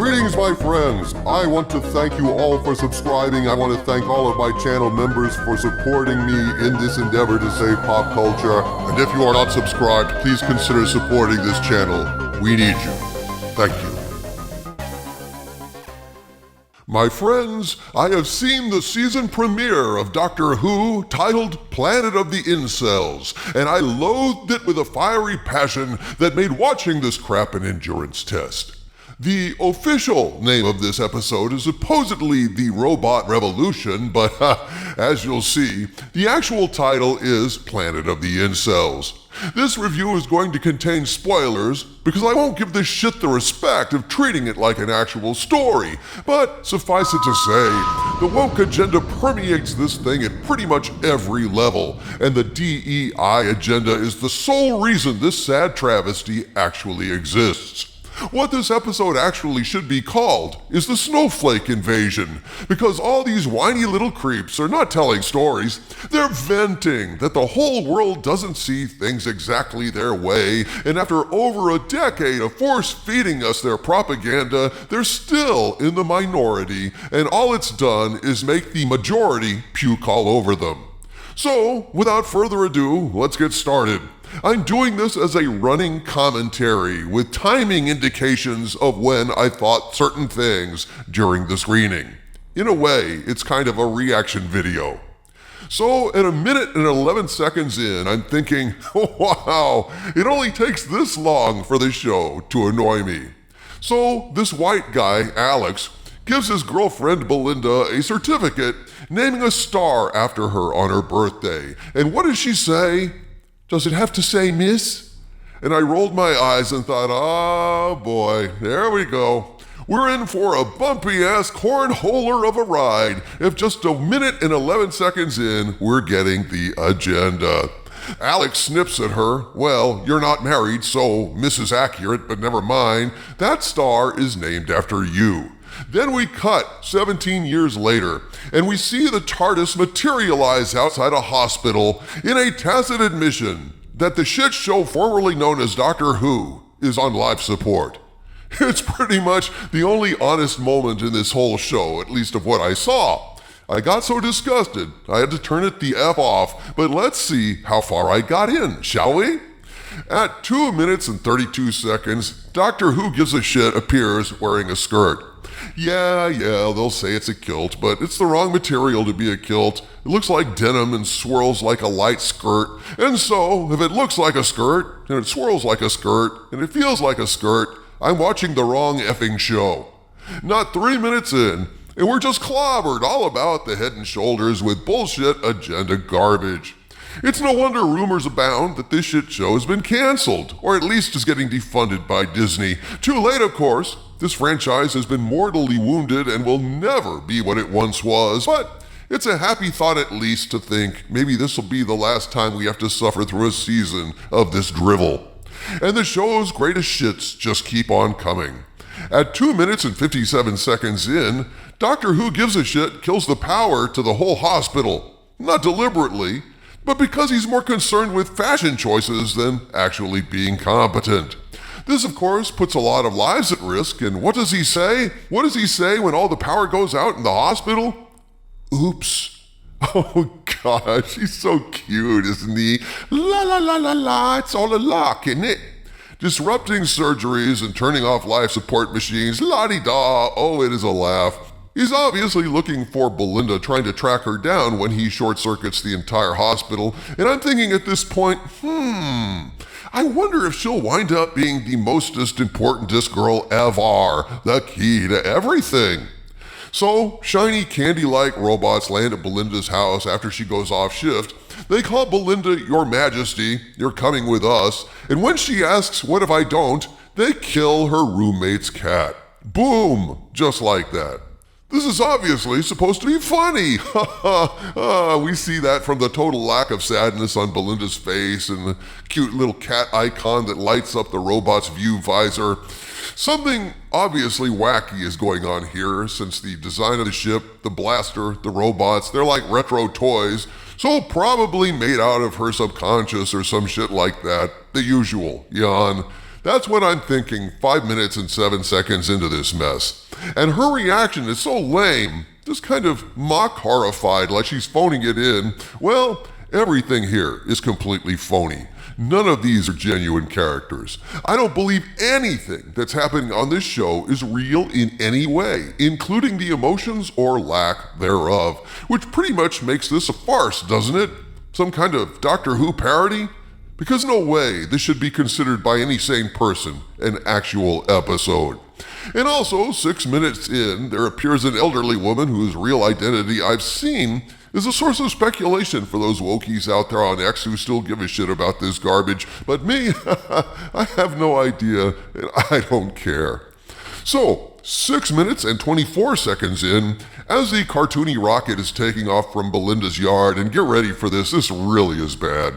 Greetings, my friends. I want to thank you all for subscribing. I want to thank all of my channel members for supporting me in this endeavor to save pop culture. And if you are not subscribed, please consider supporting this channel. We need you. Thank you. My friends, I have seen the season premiere of Doctor Who titled Planet of the Incels, and I loathed it with a fiery passion that made watching this crap an endurance test. The official name of this episode is supposedly The Robot Revolution, but as you'll see, the actual title is Planet of the Incels. This review is going to contain spoilers because I won't give this shit the respect of treating it like an actual story. But suffice it to say, the woke agenda permeates this thing at pretty much every level, and the DEI agenda is the sole reason this sad travesty actually exists. What this episode actually should be called is the Snowflake Invasion, because all these whiny little creeps are not telling stories, they're venting that the whole world doesn't see things exactly their way, and after over a decade of force-feeding us their propaganda, they're still in the minority, and all it's done is make the majority puke all over them. So, without further ado, let's get started. I'm doing this as a running commentary with timing indications of when I thought certain things during the screening. In a way, it's kind of a reaction video. So at 1 minute and 11 seconds in, I'm thinking, wow, it only takes this long for the show to annoy me. So this white guy, Alex, gives his girlfriend Belinda a certificate naming a star after her on her birthday. And what does she say? Does it have to say Miss? And I rolled my eyes and thought, oh boy, there we go. We're in for a bumpy-ass cornholer of a ride. If just 1 minute and 11 seconds in, we're getting the agenda. Alex snips at her. Well, you're not married, so Miss is accurate, but never mind. That star is named after you. Then we cut 17 years later, and we see the TARDIS materialize outside a hospital in a tacit admission that the shit show formerly known as Doctor Who is on life support. It's pretty much the only honest moment in this whole show, at least of what I saw. I got so disgusted, I had to turn it the F off, but let's see how far I got in, shall we? At 2 minutes and 32 seconds, Doctor Who Gives a Shit appears wearing a skirt. Yeah, they'll say it's a kilt, but it's the wrong material to be a kilt. It looks like denim and swirls like a light skirt. And so, if it looks like a skirt, and it swirls like a skirt, and it feels like a skirt, I'm watching the wrong effing show. Not 3 minutes in, and we're just clobbered all about the head and shoulders with bullshit agenda garbage. It's no wonder rumors abound that this shit show has been canceled, or at least is getting defunded by Disney. Too late, of course. This franchise has been mortally wounded and will never be what it once was, but it's a happy thought at least to think maybe this will be the last time we have to suffer through a season of this drivel. And the show's greatest shits just keep on coming. At 2 minutes and 57 seconds in, Doctor Who Gives a Shit kills the power to the whole hospital. Not deliberately, but because he's more concerned with fashion choices than actually being competent. This, of course, puts a lot of lives at risk, and what does he say? What does he say when all the power goes out in the hospital? Oops. Oh gosh, he's so cute, isn't he? La la la la la, it's all a lock, isn't it? Disrupting surgeries and turning off life support machines, la-di-da, oh, it is a laugh. He's obviously looking for Belinda, trying to track her down when he short-circuits the entire hospital, and I'm thinking at this point, I wonder if she'll wind up being the mostest importantest girl ever, the key to everything. So, shiny candy-like robots land at Belinda's house after she goes off shift. They call Belinda Your Majesty, you're coming with us, and when she asks, what if I don't, they kill her roommate's cat. Boom! Just like that. This is obviously supposed to be funny. We see that from the total lack of sadness on Belinda's face and the cute little cat icon that lights up the robot's view visor. Something obviously wacky is going on here, since the design of the ship, the blaster, the robots, they're like retro toys, so probably made out of her subconscious or some shit like that. The usual, yawn. That's what I'm thinking 5 minutes and 7 seconds into this mess. And her reaction is so lame, just kind of mock horrified like she's phoning it in. Well, everything here is completely phony. None of these are genuine characters. I don't believe anything that's happening on this show is real in any way, including the emotions or lack thereof, which pretty much makes this a farce, doesn't it? Some kind of Doctor Who parody? Because no way this should be considered by any sane person an actual episode. And also, 6 minutes in, there appears an elderly woman whose real identity I've seen is a source of speculation for those wokies out there on X who still give a shit about this garbage. But me, I have no idea, and I don't care. So, 6 minutes and 24 seconds in, as the cartoony rocket is taking off from Belinda's yard, and get ready for this really is bad.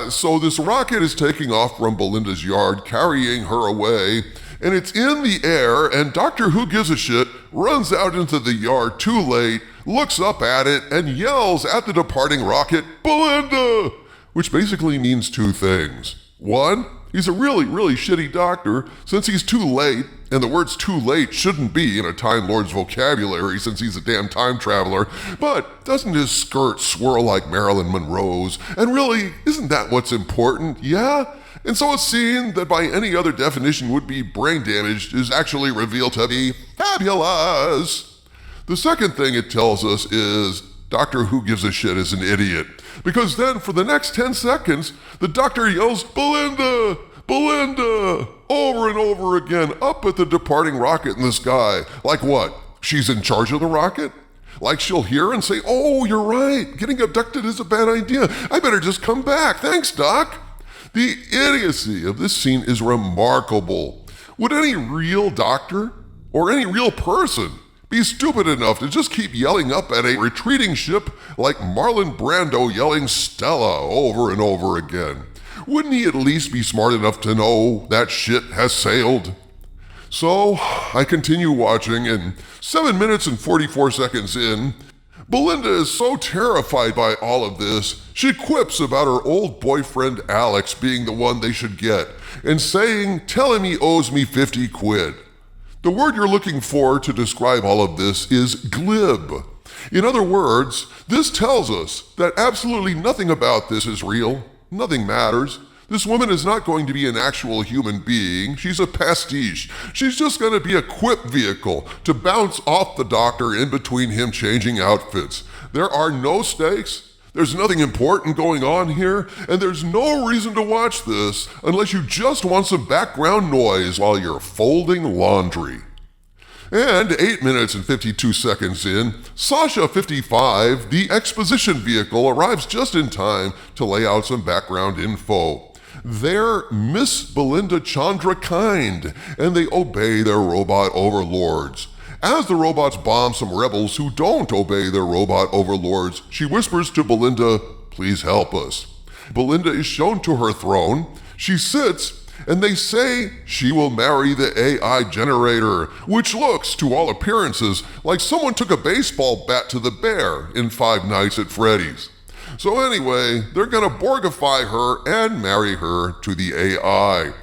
So this rocket is taking off from Belinda's yard, carrying her away, and it's in the air, and Doctor Who Gives a Shit runs out into the yard too late, looks up at it, and yells at the departing rocket, "Belinda!" Which basically means two things. One, he's a really shitty doctor since he's too late, and the words too late shouldn't be in a Time Lord's vocabulary since he's a damn time traveler, but doesn't his skirt swirl like Marilyn Monroe's? And really, isn't that what's important? Yeah? And so a scene that by any other definition would be brain damaged is actually revealed to be fabulous. The second thing it tells us is Doctor Who Gives a Shit is an idiot. Because then for the next 10 seconds, the doctor yells, "Belinda! Belinda!" over and over again up at the departing rocket in the sky. Like what? She's in charge of the rocket? Like she'll hear and say, "Oh, you're right. Getting abducted is a bad idea. I better just come back. Thanks, Doc." The idiocy of this scene is remarkable. Would any real doctor or any real person be stupid enough to just keep yelling up at a retreating ship like Marlon Brando yelling "Stella" over and over again? Wouldn't he at least be smart enough to know that shit has sailed? So I continue watching, and 7 minutes and 44 seconds in, Belinda is so terrified by all of this, she quips about her old boyfriend Alex being the one they should get, and telling he owes me 50 quid. The word you're looking for to describe all of this is glib. In other words, this tells us that absolutely nothing about this is real. Nothing matters. This woman is not going to be an actual human being. She's a pastiche. She's just going to be a quip vehicle to bounce off the doctor in between him changing outfits. There are no stakes. There's nothing important going on here, and there's no reason to watch this unless you just want some background noise while you're folding laundry. And 8 minutes and 52 seconds in, Sasha 55, the Exposition vehicle, arrives just in time to lay out some background info. They're Miss Belinda Chandra kind, and they obey their robot overlords. As the robots bomb some rebels who don't obey their robot overlords, she whispers to Belinda, "Please help us." Belinda is shown to her throne. She sits, and they say she will marry the AI generator, which looks, to all appearances, like someone took a baseball bat to the bear in Five Nights at Freddy's. So anyway, they're gonna Borgify her and marry her to the AI.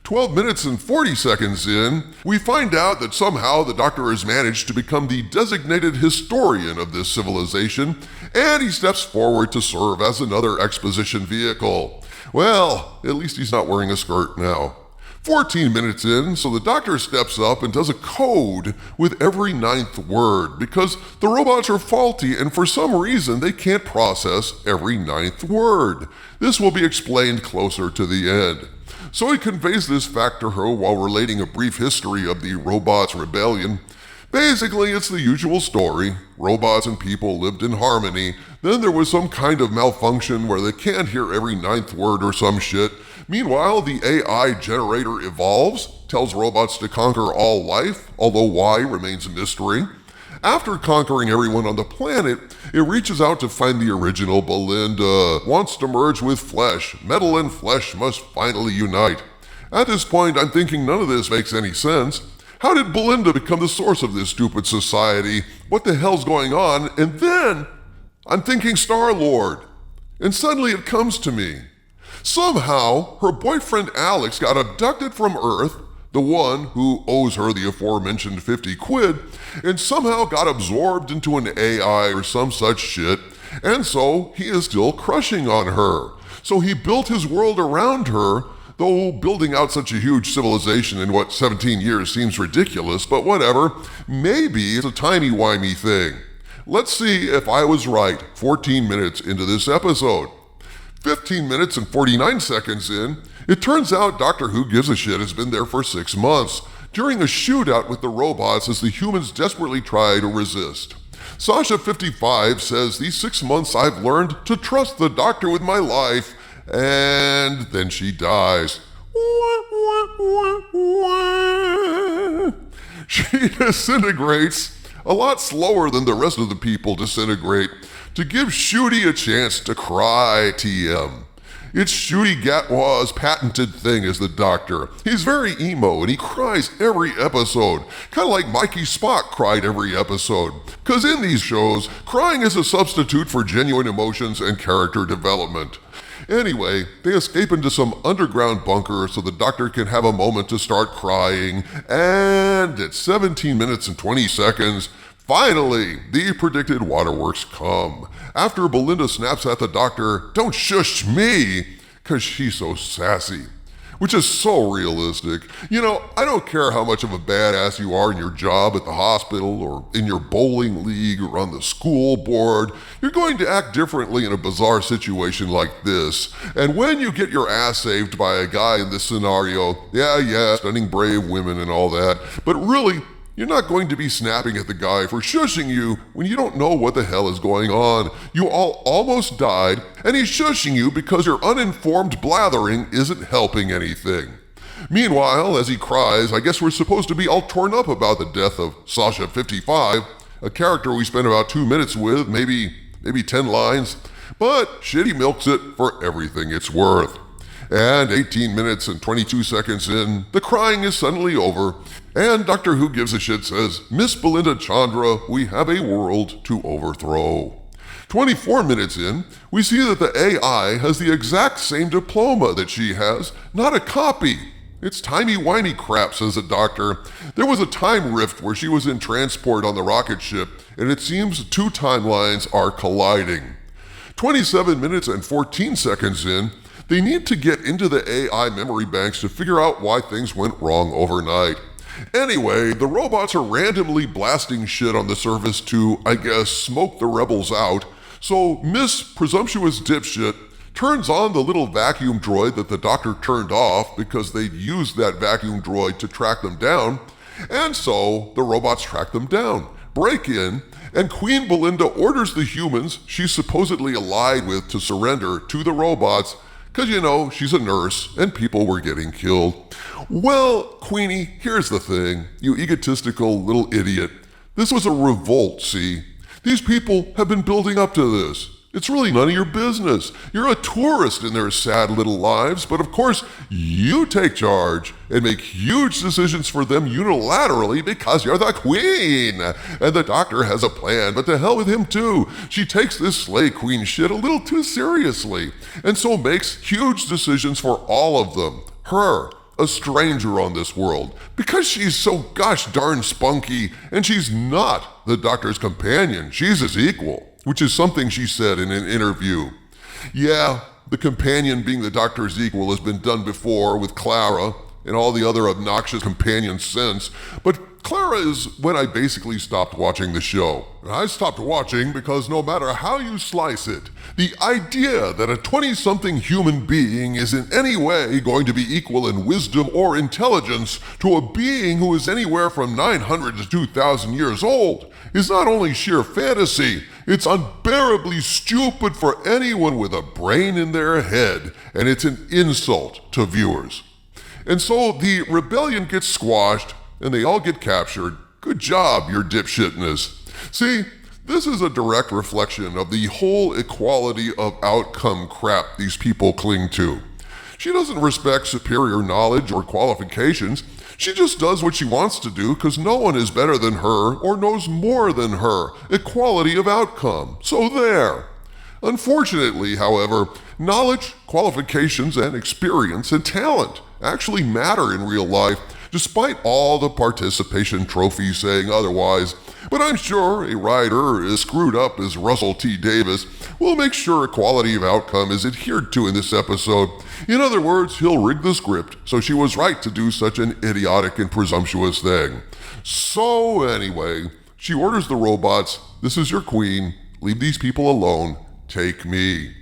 12 minutes and 40 seconds in, we find out that somehow the doctor has managed to become the designated historian of this civilization, and he steps forward to serve as another exposition vehicle. Well, at least he's not wearing a skirt now. 14 minutes in, so the doctor steps up and does a code with every 9th word because the robots are faulty and for some reason they can't process every 9th word. This will be explained closer to the end. So he conveys this fact to her while relating a brief history of the robots' rebellion. Basically, it's the usual story. Robots and people lived in harmony. Then there was some kind of malfunction where they can't hear every 9th word or some shit. Meanwhile, the AI generator evolves, tells robots to conquer all life, although why remains a mystery. After conquering everyone on the planet, it reaches out to find the original Belinda, wants to merge with flesh. Metal and flesh must finally unite. At this point, I'm thinking none of this makes any sense. How did Belinda become the source of this stupid society? What the hell's going on? And then I'm thinking Star-Lord. And suddenly it comes to me. Somehow, her boyfriend Alex got abducted from Earth, the one who owes her the aforementioned 50 quid, and somehow got absorbed into an AI or some such shit, and so he is still crushing on her. So he built his world around her, though building out such a huge civilization in 17 years seems ridiculous, but whatever. Maybe it's a timey-wimey thing. Let's see if I was right 14 minutes into this episode. 15 minutes and 49 seconds in, it turns out Doctor Who Gives a Shit has been there for 6 months, during a shootout with the robots as the humans desperately try to resist. Sasha 55 says, "These 6 months I've learned to trust the Doctor with my life," and then she dies. She disintegrates a lot slower than the rest of the people disintegrate, to give Shooty a chance to cry, TM. It's Shooty Gatwa's patented thing as the Doctor. He's very emo and he cries every episode, kind of like Mikey Spock cried every episode. Because in these shows, crying is a substitute for genuine emotions and character development. Anyway, they escape into some underground bunker so the Doctor can have a moment to start crying, and at 17 minutes and 20 seconds, finally, the predicted waterworks come. After Belinda snaps at the Doctor, "Don't shush me," because she's so sassy. Which is so realistic. You know, I don't care how much of a badass you are in your job at the hospital or in your bowling league or on the school board, you're going to act differently in a bizarre situation like this. And when you get your ass saved by a guy in this scenario, yeah, stunning brave women and all that, but really, you're not going to be snapping at the guy for shushing you when you don't know what the hell is going on. You all almost died, and he's shushing you because your uninformed blathering isn't helping anything. Meanwhile, as he cries, I guess we're supposed to be all torn up about the death of Sasha 55, a character we spent about 2 minutes with, maybe 10 lines, but Shitty milks it for everything it's worth. And 18 minutes and 22 seconds in, the crying is suddenly over, and Doctor Who Gives a Shit says, "Miss Belinda Chandra, we have a world to overthrow." 24 minutes in, we see that the AI has the exact same diploma that she has, not a copy. It's timey-wimey crap, says the Doctor. There was a time rift where she was in transport on the rocket ship, and it seems 2 timelines are colliding. 27 minutes and 14 seconds in, they need to get into the AI memory banks to figure out why things went wrong overnight. Anyway, the robots are randomly blasting shit on the surface to, I guess, smoke the rebels out, so Miss Presumptuous Dipshit turns on the little vacuum droid that the Doctor turned off because they'd used that vacuum droid to track them down, and so the robots track them down, break in, and Queen Belinda orders the humans she's supposedly allied with to surrender to the robots, because, you know, she's a nurse and people were getting killed. Well, Queenie, here's the thing, you egotistical little idiot. This was a revolt, see? These people have been building up to this. It's really none of your business. You're a tourist in their sad little lives, but of course, you take charge and make huge decisions for them unilaterally because you're the queen. And the Doctor has a plan, but to hell with him too. She takes this slay queen shit a little too seriously, and so makes huge decisions for all of them. Her, a stranger on this world, because she's so gosh darn spunky, and she's not the Doctor's companion. She's his equal, which is something she said in an interview. Yeah, the companion being the Doctor's equal has been done before with Clara and all the other obnoxious companions since, but Clara is when I basically stopped watching the show. And I stopped watching because no matter how you slice it, the idea that a 20-something human being is in any way going to be equal in wisdom or intelligence to a being who is anywhere from 900 to 2,000 years old is not only sheer fantasy, it's unbearably stupid for anyone with a brain in their head, and it's an insult to viewers. And so the rebellion gets squashed, and they all get captured. Good job, your dipshitness. See, this is a direct reflection of the whole equality of outcome crap these people cling to. She doesn't respect superior knowledge or qualifications. She just does what she wants to do because no one is better than her or knows more than her. Equality of outcome. So there. Unfortunately, however, knowledge, qualifications, and experience and talent actually matter in real life, despite all the participation trophies saying otherwise. But I'm sure a writer as screwed up as Russell T. Davis will make sure equality of outcome is adhered to in this episode. In other words, he'll rig the script so she was right to do such an idiotic and presumptuous thing. So anyway, she orders the robots, "This is your queen, leave these people alone, take me."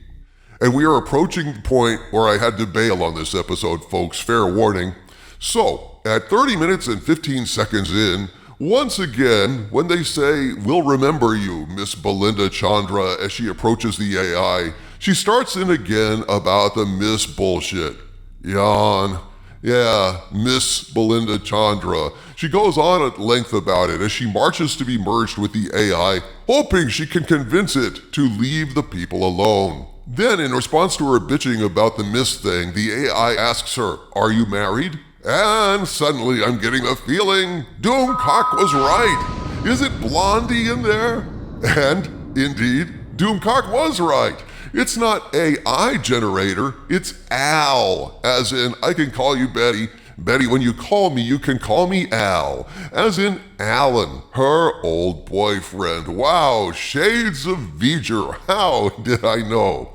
And we are approaching the point where I had to bail on this episode, folks, fair warning. So, at 30 minutes and 15 seconds in, once again, when they say, "We'll remember you, Miss Belinda Chandra," as she approaches the AI, she starts in again about the Miss bullshit. Yawn. Yeah, Miss Belinda Chandra. She goes on at length about it as she marches to be merged with the AI, hoping she can convince it to leave the people alone. Then, in response to her bitching about the Miss thing, the AI asks her, "Are you married?" And suddenly I'm getting the feeling Doomcock was right. Is it Blondie in there? And indeed, Doomcock was right. It's not AI generator, it's Al. As in, I can call you Betty. Betty, when you call me, you can call me Al. As in Alan, her old boyfriend. Wow, shades of V'ger. How did I know?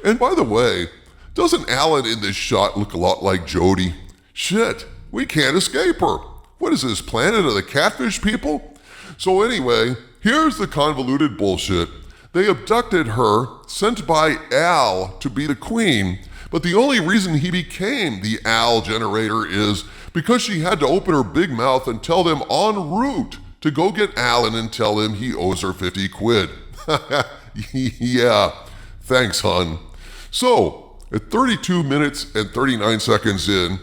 And by the way, doesn't Alan in this shot look a lot like Jody? Shit, we can't escape her. What is this, Planet of the Catfish people? So anyway, here's the convoluted bullshit. They abducted her, sent by Al to be the queen, but the only reason he became the Al generator is because she had to open her big mouth and tell them en route to go get Alan and tell him he owes her 50 quid. Yeah, thanks, hon. So, at 32 minutes and 39 seconds in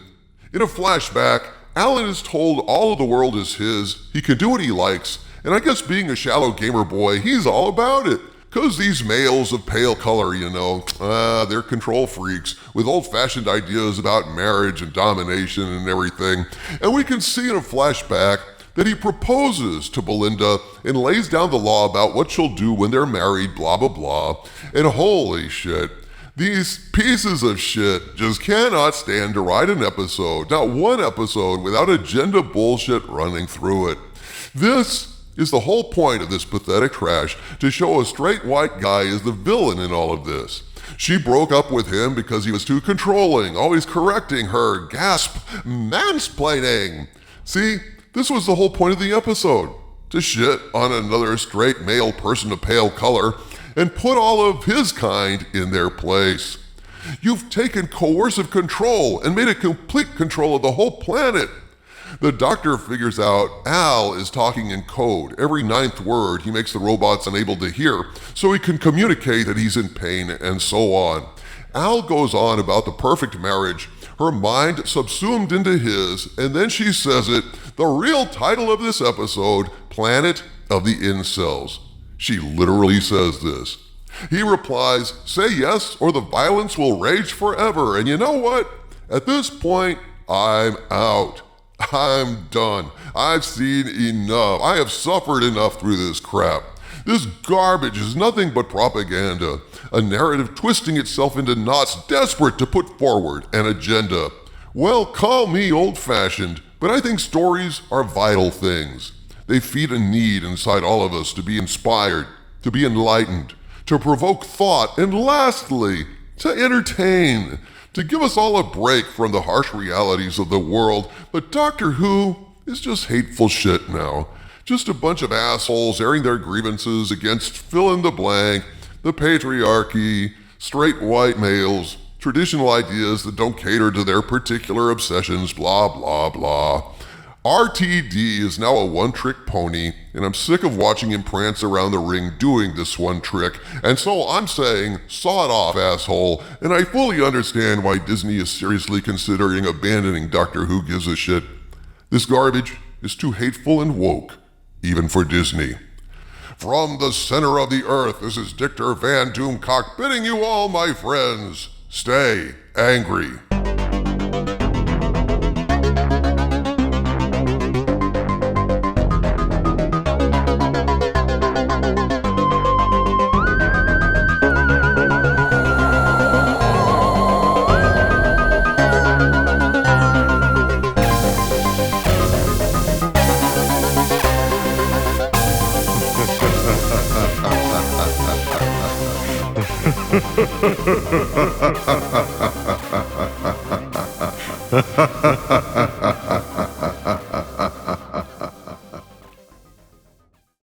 a flashback, Alan is told all of the world is his, he can do what he likes, and I guess being a shallow gamer boy, he's all about it. 'Cause these males of pale color, they're control freaks with old-fashioned ideas about marriage and domination and everything. And we can see in a flashback that he proposes to Belinda and lays down the law about what she'll do when they're married, blah, blah, blah. And holy shit, these pieces of shit just cannot stand to write an episode, not one episode, without agenda bullshit running through it. This is the whole point of this pathetic trash, to show a straight white guy is the villain in all of this. She broke up with him because he was too controlling, always correcting her, gasp, mansplaining. See, this was the whole point of the episode, to shit on another straight male person of pale color and put all of his kind in their place. You've taken coercive control and made a complete control of the whole planet. The doctor figures out Al is talking in code. Every 9th word he makes the robots unable to hear, so he can communicate that he's in pain and so on. Al goes on about the perfect marriage, her mind subsumed into his, and then she says it, the real title of this episode, Planet of the Incels. She literally says this. He replies, "Say yes or the violence will rage forever." And you know what? At this point, I'm out. I'm done. I've seen enough. I have suffered enough through this crap. This garbage is nothing but propaganda, a narrative twisting itself into knots desperate to put forward an agenda. Well, call me old-fashioned, but I think stories are vital things. They feed a need inside all of us to be inspired, to be enlightened, to provoke thought, and lastly, to entertain, to give us all a break from the harsh realities of the world. But Doctor Who is just hateful shit now. Just a bunch of assholes airing their grievances against fill in the blank, the patriarchy, straight white males, traditional ideas that don't cater to their particular obsessions, blah, blah, blah. RTD is now a one-trick pony, and I'm sick of watching him prance around the ring doing this one trick, and so I'm saying, saw it off, asshole, and I fully understand why Disney is seriously considering abandoning Doctor Who Gives a Shit. This garbage is too hateful and woke, even for Disney. From the center of the earth, this is Dictor Van Doomcock bidding you all, my friends, stay angry.